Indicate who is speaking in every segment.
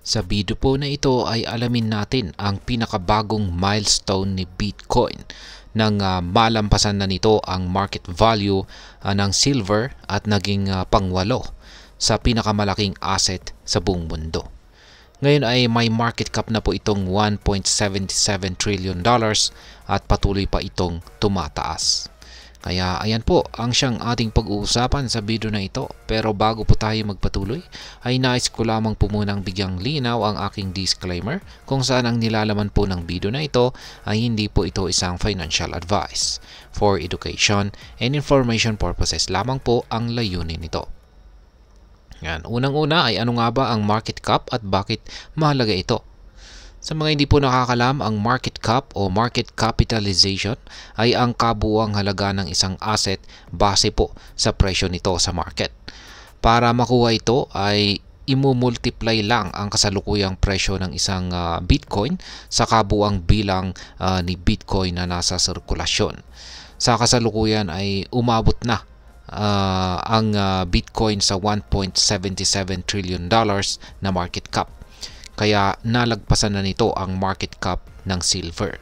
Speaker 1: Sa video po na ito ay alamin natin ang pinakabagong milestone ni Bitcoin nang malampasan na nito ang market value ng silver at naging pangwalo sa pinakamalaking asset sa buong mundo. Ngayon ay may market cap na po itong $1.77 trillion at patuloy pa itong tumataas. Kaya ayan po ang siyang ating pag-uusapan sa video na ito. Pero bago po tayo magpatuloy ay nais ko lamang po munang bigyang linaw ang aking disclaimer kung saan ang nilalaman po ng video na ito ay hindi po ito isang financial advice. For education and information purposes lamang po ang layunin nito. Yan. Unang-una ay ano nga ba ang market cap at bakit mahalaga ito? Sa mga hindi po nakakalam, ang market cap o market capitalization ay ang kabuuang halaga ng isang asset base po sa presyo nito sa market. Para makuha ito ay imumultiply lang ang kasalukuyang presyo ng isang Bitcoin sa kabuuang bilang ni Bitcoin na nasa sirkulasyon. Sa kasalukuyan ay umabot na ang Bitcoin sa $1.77 trillion na market cap. Kaya nalagpasan na nito ang market cap ng silver.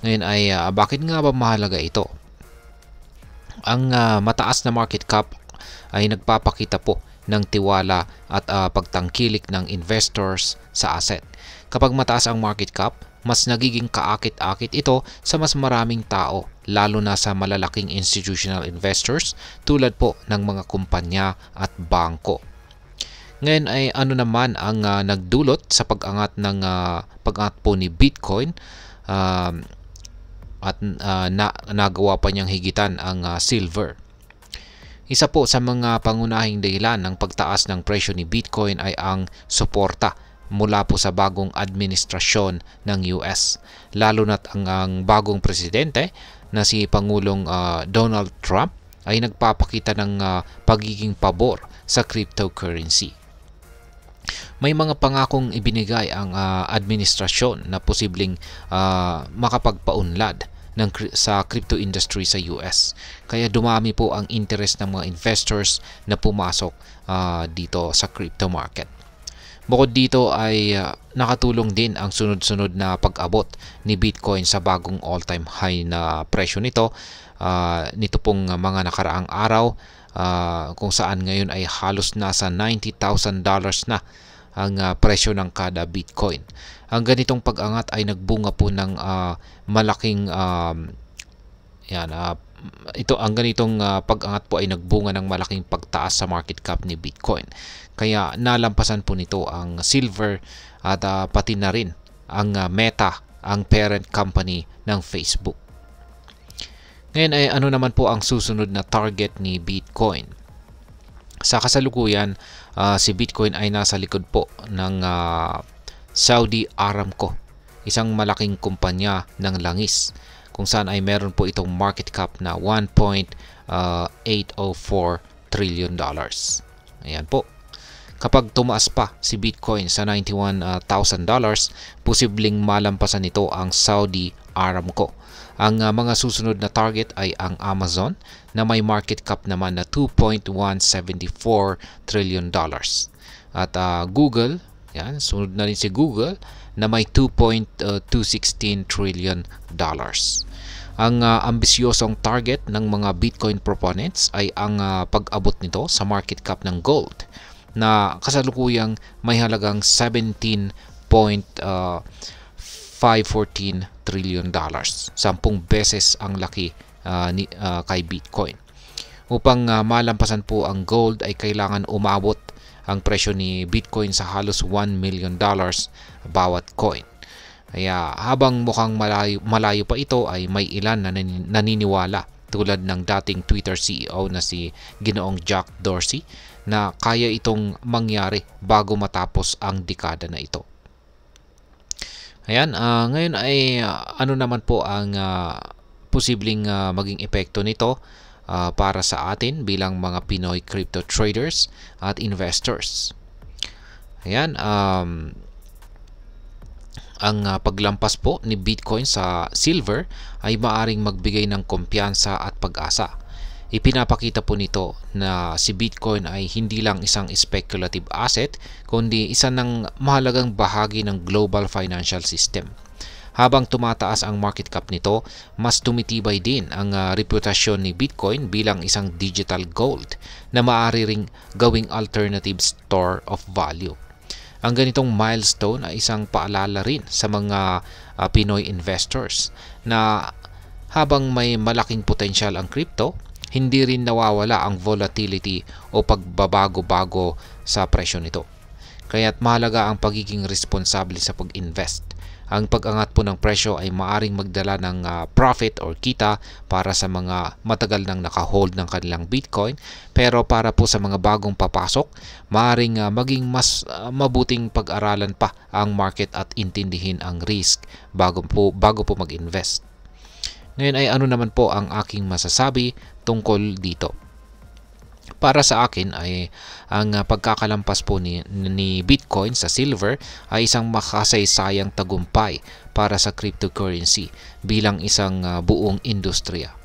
Speaker 1: Ngayon ay bakit nga ba mahalaga ito? Ang mataas na market cap ay nagpapakita po ng tiwala at pagtangkilik ng investors sa asset. Kapag mataas ang market cap, mas nagiging kaakit-akit ito sa mas maraming tao, lalo na sa malalaking institutional investors tulad po ng mga kumpanya at bangko. Ngayon ay ano naman ang nagdulot sa pag-angat po ni Bitcoin at nagawa pa niyang higitan ang silver. Isa po sa mga pangunahing dahilan ng pagtaas ng presyo ni Bitcoin ay ang suporta mula po sa bagong administrasyon ng US. Lalo na't ang bagong presidente na si Pangulong Donald Trump ay nagpapakita ng pagiging pabor sa cryptocurrency. May mga pangakong ibinigay ang administrasyon na posibleng makapagpaunlad sa crypto industry sa US. Kaya dumami po ang interest ng mga investors na pumasok dito sa crypto market. Bukod dito ay nakatulong din ang sunod-sunod na pag-abot ni Bitcoin sa bagong all-time high na presyo nito. Nito pong mga nakaraang araw kung saan ngayon ay halos nasa $90,000 na ang presyo ng kada Bitcoin. Ang ganitong pag-angat ay nagbunga po ng malaking ang ganitong pag-angat po ay nagbunga ng malaking pagtaas sa market cap ni Bitcoin. Kaya nalampasan po nito ang silver at pati na rin ang Meta, ang parent company ng Facebook. Ngayon ay ano naman po ang susunod na target ni Bitcoin? Sa kasalukuyan, si Bitcoin ay nasa likod po ng Saudi Aramco, isang malaking kumpanya ng langis, kung saan ay meron po itong market cap na $1.804 trillion. Ayan po. Kapag tumaas pa si Bitcoin sa $91,000, posibleng malampasan nito ang Saudi Aramco. Ang mga susunod na target ay ang Amazon na may market cap naman na $2.174 trillion. At Google, yan, sunod na rin si Google na may $2.216 trillion. Ang ambisyosong target ng mga Bitcoin proponents ay ang pag-abot nito sa market cap ng gold na kasalukuyang may halagang $17.514 trillion. 10 beses ang laki kay Bitcoin. Upang malampasan po ang gold ay kailangan umabot ang presyo ni Bitcoin sa halos $1 million bawat coin. Kaya habang mukhang malayo pa ito ay may ilan na naniniwala tulad ng dating Twitter CEO na si Ginoong Jack Dorsey na kaya itong mangyari bago matapos ang dekada na ito. Ayan, ngayon ay ano naman po ang posibleng maging epekto nito para sa atin bilang mga Pinoy crypto traders at investors. Ayan, ang paglampas po ni Bitcoin sa silver ay maaring magbigay ng kumpiyansa at pag-asa. Ipinapakita po nito na si Bitcoin ay hindi lang isang speculative asset, kundi isa ng mahalagang bahagi ng global financial system. Habang tumataas ang market cap nito, mas tumitibay din ang reputasyon ni Bitcoin bilang isang digital gold na maaari ring gawing alternative store of value. Ang ganitong milestone ay isang paalala rin sa mga Pinoy investors na habang may malaking potensyal ang crypto, hindi rin nawawala ang volatility o pagbabago-bago sa presyo nito. Kaya't mahalaga ang pagiging responsable sa pag-invest. Ang pag-angat po ng presyo ay maaring magdala ng profit or kita para sa mga matagal nang nakahold ng kanilang Bitcoin, pero para po sa mga bagong papasok, maaring maging mas mabuting pag-aralan pa ang market at intindihin ang risk bago po mag-invest. Ngayon ay ano naman po ang aking masasabi tungkol dito? Para sa akin ay ang pagkakalampas po ni Bitcoin sa silver ay isang makasaysayang tagumpay para sa cryptocurrency bilang isang buong industriya.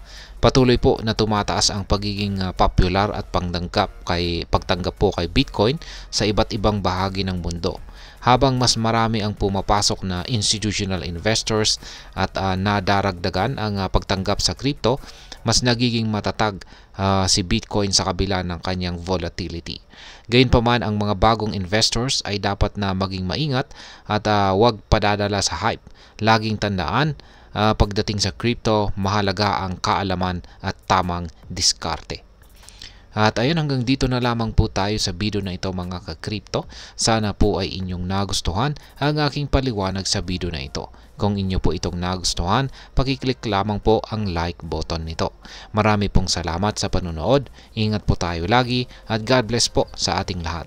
Speaker 1: Patuloy po na tumataas ang pagiging popular at pagtanggap po kay Bitcoin sa iba't ibang bahagi ng mundo. Habang mas marami ang pumapasok na institutional investors at nadaragdagan ang pagtanggap sa crypto, mas nagiging matatag si Bitcoin sa kabila ng kanyang volatility. Gayunpaman, ang mga bagong investors ay dapat na maging maingat at huwag padadala sa hype. Laging tandaan, pagdating sa crypto, mahalaga ang kaalaman at tamang diskarte. At ayun, hanggang dito na lamang po tayo sa video na ito mga ka-crypto. Sana po ay inyong nagustuhan ang aking paliwanag sa video na ito. Kung inyo po itong nagustuhan, pakiclick lamang po ang like button nito. Marami pong salamat sa panonood. Ingat po tayo lagi at God bless po sa ating lahat.